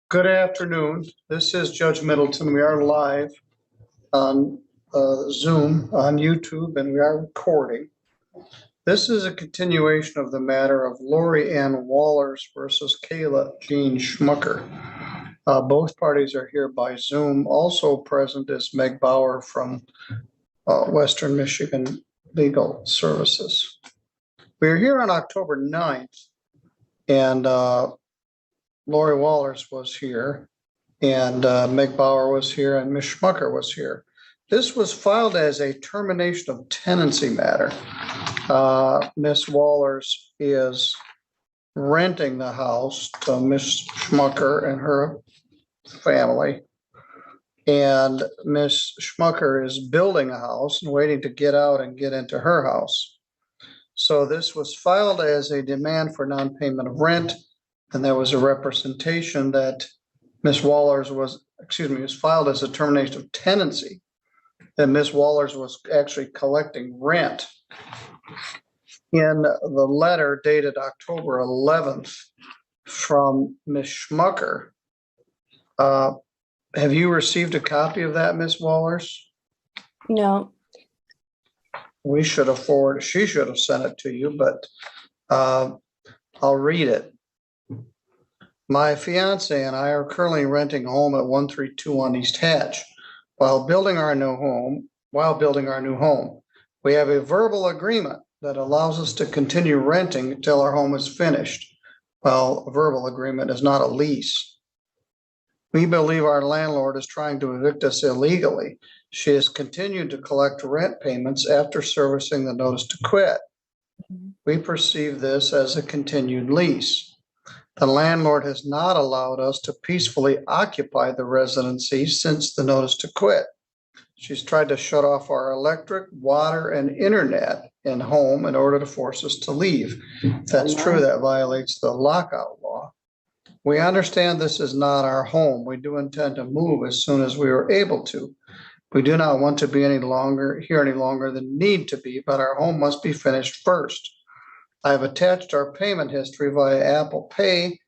Good afternoon. This is Judge Middleton. We are live on Zoom, on YouTube, and we are recording. This is a continuation of the matter of Lori Ann Wallers versus Kayla Jean Schmucker. Both parties are here by Zoom. Also present is Meg Bauer from Western Michigan Legal Services. We are here on October 9th, and Lori Wallers was here, and Meg Bauer was here, and Ms. Schmucker was here. This was filed as a termination of tenancy matter. Ms. Wallers is renting the house to Ms. Schmucker and her family. And Ms. Schmucker is building a house and waiting to get out and get into her house. So this was filed as a demand for non-payment of rent. And there was a representation that Ms. Wallers was filed as a termination of tenancy. And Ms. Wallers was actually collecting rent. In the letter dated October 11th from Ms. Schmucker, have you received a copy of that, Ms. Wallers? No. She should have sent it to you, but I'll read it. My fiance and I are currently renting a home at 132 East Hatch. While building our new home, we have a verbal agreement that allows us to continue renting until our home is finished. Well, a verbal agreement is not a lease. We believe our landlord is trying to evict us illegally. She has continued to collect rent payments after servicing the notice to quit. We perceive this as a continued lease. The landlord has not allowed us to peacefully occupy the residency since the notice to quit. She's tried to shut off our electric, water, and internet in home in order to force us to leave. If that's true, that violates the lockout law. We understand this is not our home. We do intend to move as soon as we are able to. We do not want to be here any longer than need to be, but our home must be finished first. I have attached our payment history via Apple Pay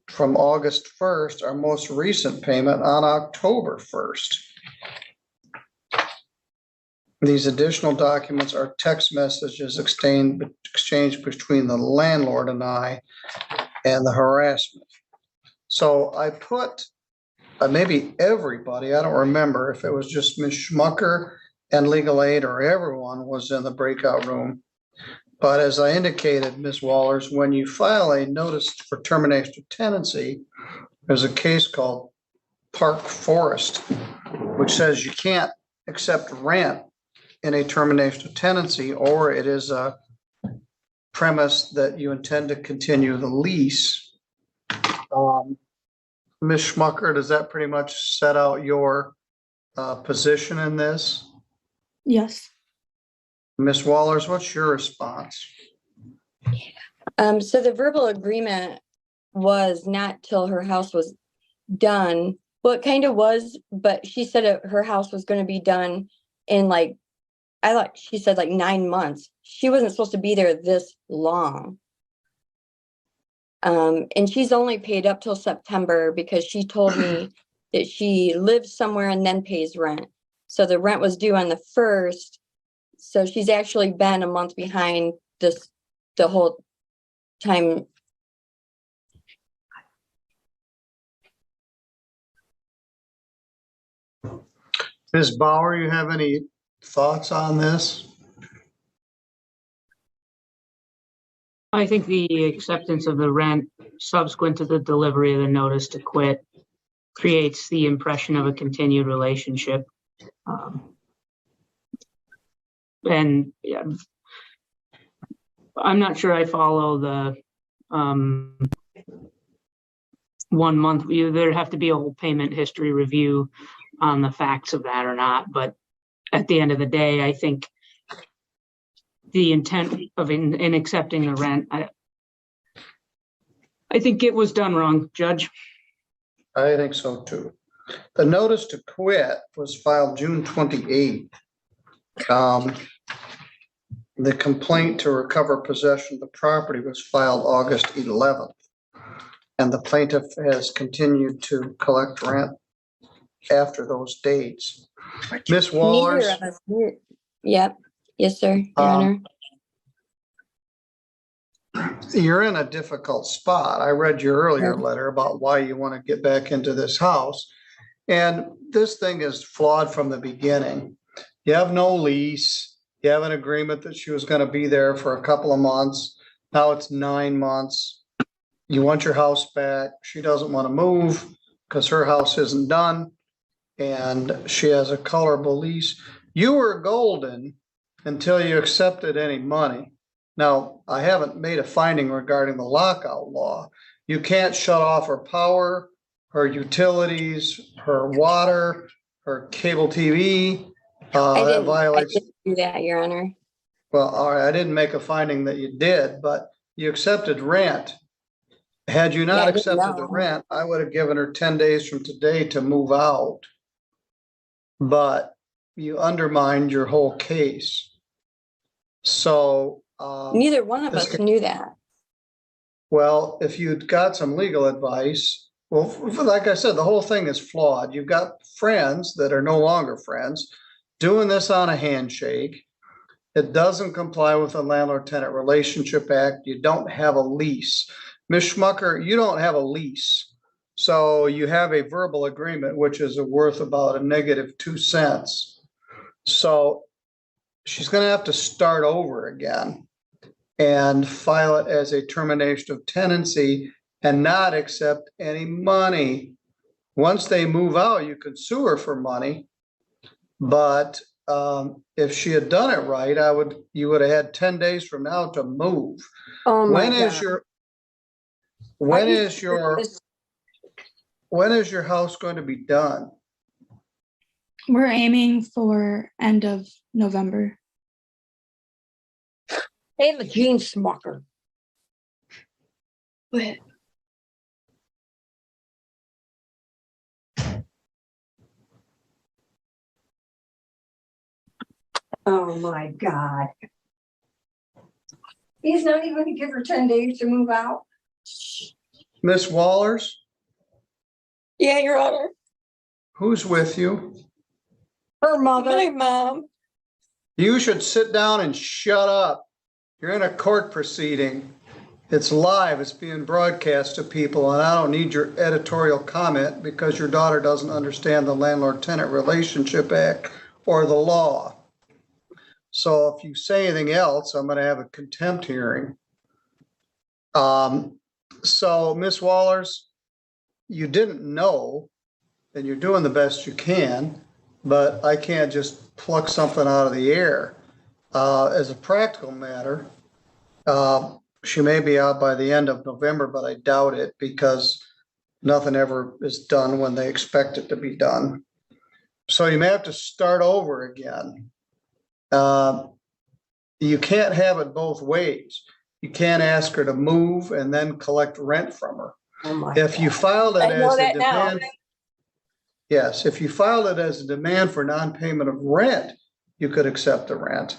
from August 1st, our most recent payment on October 1st. These additional documents are text messages exchanged between the landlord and I and the harassment. So I put maybe everybody, I don't remember if it was just Ms. Schmucker and Legal Aid or everyone was in the breakout room. But as I indicated, Ms. Wallers, when you file a notice for termination of tenancy, there's a case called Park Forest, which says you can't accept rent in a termination of tenancy, or it is a premise that you intend to continue the lease. Ms. Schmucker, does that pretty much set out your position in this? Yes. Ms. Wallers, what's your response? So the verbal agreement was not till her house was done. Well, it kind of was, but she said her house was going to be done in she said 9 months. She wasn't supposed to be there this long. And she's only paid up till September because she told me that she lives somewhere and then pays rent. So the rent was due on the 1st. So she's actually been a month behind the whole time. Ms. Bauer, you have any thoughts on this? I think the acceptance of the rent subsequent to the delivery of the notice to quit creates the impression of a continued relationship. And yeah, I'm not sure I follow the 1 month. There'd have to be a whole payment history review on the facts of that or not. But at the end of the day, I think the intent of in accepting the rent, I think it was done wrong, Judge. I think so too. The notice to quit was filed June 28th. The complaint to recover possession of the property was filed August 11th. And the plaintiff has continued to collect rent after those dates. Miss Neither Wallers, of us knew. Yep. Yes, sir, Your Honor. you're in a difficult spot. I read your earlier letter about why you want to get back into this house. And this thing is flawed from the beginning. You have no lease. You have an agreement that she was going to be there for a couple of months. Now it's 9 months. You want your house back. She doesn't want to move because her house isn't done. And she has a colorable lease. You were golden until you accepted any money. Now, I haven't made a finding regarding the lockout law. You can't shut off her power, her utilities, her water, her cable TV. That violates. I didn't do that, Your Honor. Well, all right, I didn't make a finding that you did, but you accepted rent. Had you Yeah, not I didn't accepted the know. rent, I would have given her 10 days from today to move out. But you undermined your whole case. So, Neither one of this us knew that. well, if you'd got some legal advice, well, like I said, the whole thing is flawed. You've got friends that are no longer friends doing this on a handshake. It doesn't comply with the Landlord-Tenant Relationship Act. You don't have a lease. Ms. Schmucker, you don't have a lease. So you have a verbal agreement, which is worth about a -2 cents. So she's going to have to start over again and file it as a termination of tenancy and not accept any money. Once they move out, you could sue her for money. But if she had done it right, you would have had 10 days from now to move. Oh my When is God. your Are when you is your serious? when is your house going to be done? We're aiming for end of November. Hey, the Gene Smucker. But Oh my God. He's not even gonna give her 10 days to move out? Miss Wallers, Yeah, Your Honor. who's with you? Her mother. My mom. You should sit down and shut up. You're in a court proceeding. It's live, it's being broadcast to people, and I don't need your editorial comment because your daughter doesn't understand the Landlord-Tenant Relationship Act or the law. So if you say anything else, I'm going to have a contempt hearing. So Miss Wallers, you didn't know, and you're doing the best you can, but I can't just pluck something out of the air. As a practical matter, she may be out by the end of November, but I doubt it because nothing ever is done when they expect it to be done. So you may have to start over again. You can't have it both ways. You can't ask her to move and then collect rent from her. Oh my If you God. filed it I know as a that now. demand, yes, if you filed it as a demand for non-payment of rent, you could accept the rent.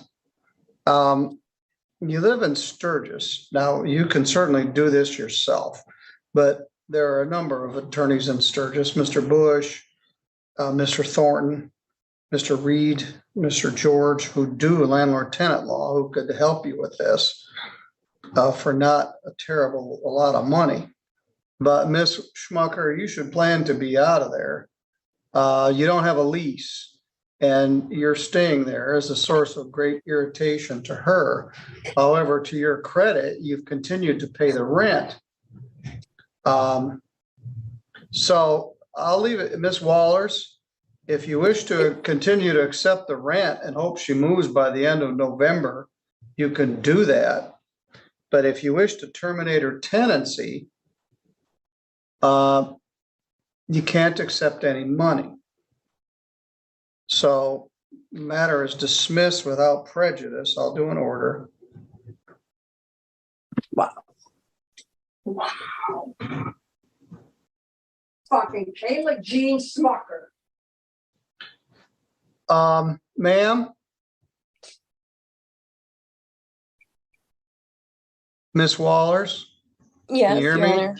You live in Sturgis. Now, you can certainly do this yourself, but there are a number of attorneys in Sturgis, Mr. Bush, Mr. Thornton, Mr. Reed, Mr. George, who do landlord-tenant law, who could help you with this for not a lot of money. But Miss Schmucker, you should plan to be out of there. You don't have a lease, and you're staying there as a source of great irritation to her. However, to your credit, you've continued to pay the rent. So I'll leave it, Miss Wallers. If you wish to continue to accept the rent and hope she moves by the end of November, you can do that. But if you wish to terminate her tenancy, you can't accept any money. So the matter is dismissed without prejudice. I'll do an order. Wow. Fucking Kayla Jean Smucker. Ma'am? Miss Wallers? Yes, hear Your me? Honor.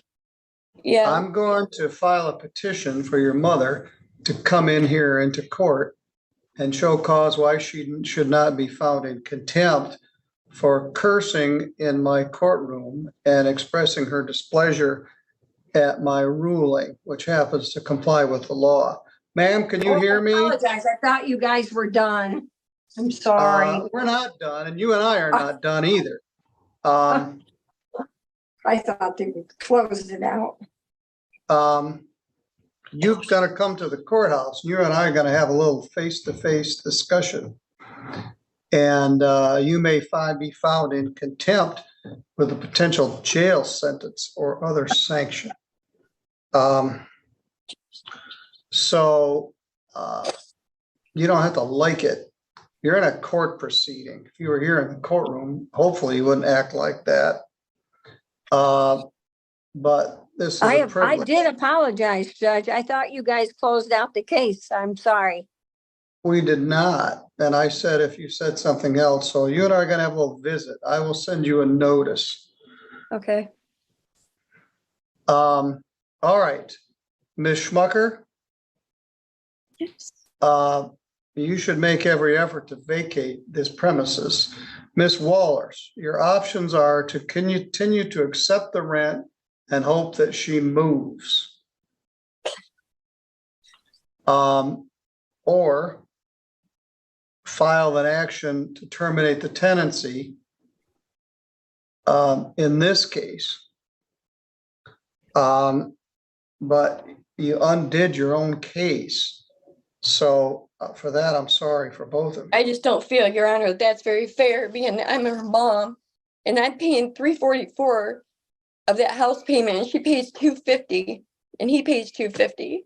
Yeah, I'm going to file a petition for your mother to come in here into court and show cause why she should not be found in contempt for cursing in my courtroom and expressing her displeasure at my ruling, which happens to comply with the law. Ma'am, can you hear me? apologize. I thought you guys were done. I'm sorry. We're not done, and you and I are not done either. I thought they closed it out. You're gonna come to the courthouse, and you and I are gonna have a little face-to-face discussion. And you may be found in contempt with a potential jail sentence or other sanction. So you don't have to like it. You're in a court proceeding. If you were here in the courtroom, hopefully you wouldn't act like that. But this is a I privilege. did apologize, Judge. I thought you guys closed out the case. I'm sorry. We did not. And I said, if you said something else, so you and I are gonna have a little visit. I will send you a notice. Okay. All right, Ms. Schmucker, you should make every effort to vacate this premises. Ms. Wallers, your options are to continue to accept the rent and hope that she moves. Or file an action to terminate the tenancy. In this case. But you undid your own case. So for that, I'm sorry for both of you. I just don't feel, Your Honor, that's very fair, being I'm her mom and I'm paying $344 of that house payment and she pays $250 and he pays $250.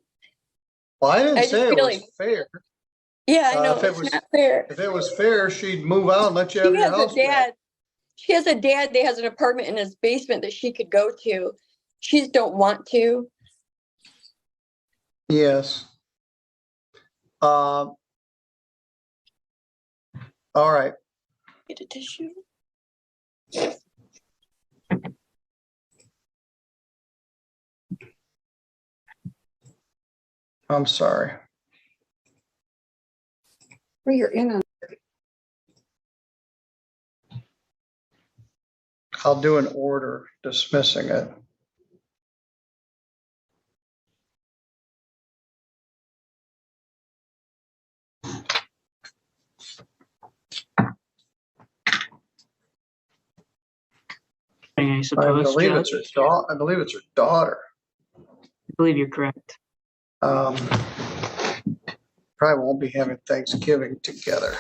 Well, I didn't I say just it feel was like- fair. Yeah, I know, if it it's was- not fair. If it was fair, she'd move out and let you have She your has house a back. dad. She has a dad that has an apartment in his basement that she could go to. She just don't want to. Yes. All right. Get a tissue. I'm sorry. Well, you're in on. I'll do an order dismissing it. I I suppose, believe Judge. it's her daughter. I believe it's her daughter. I believe you're correct. Probably won't be having Thanksgiving together.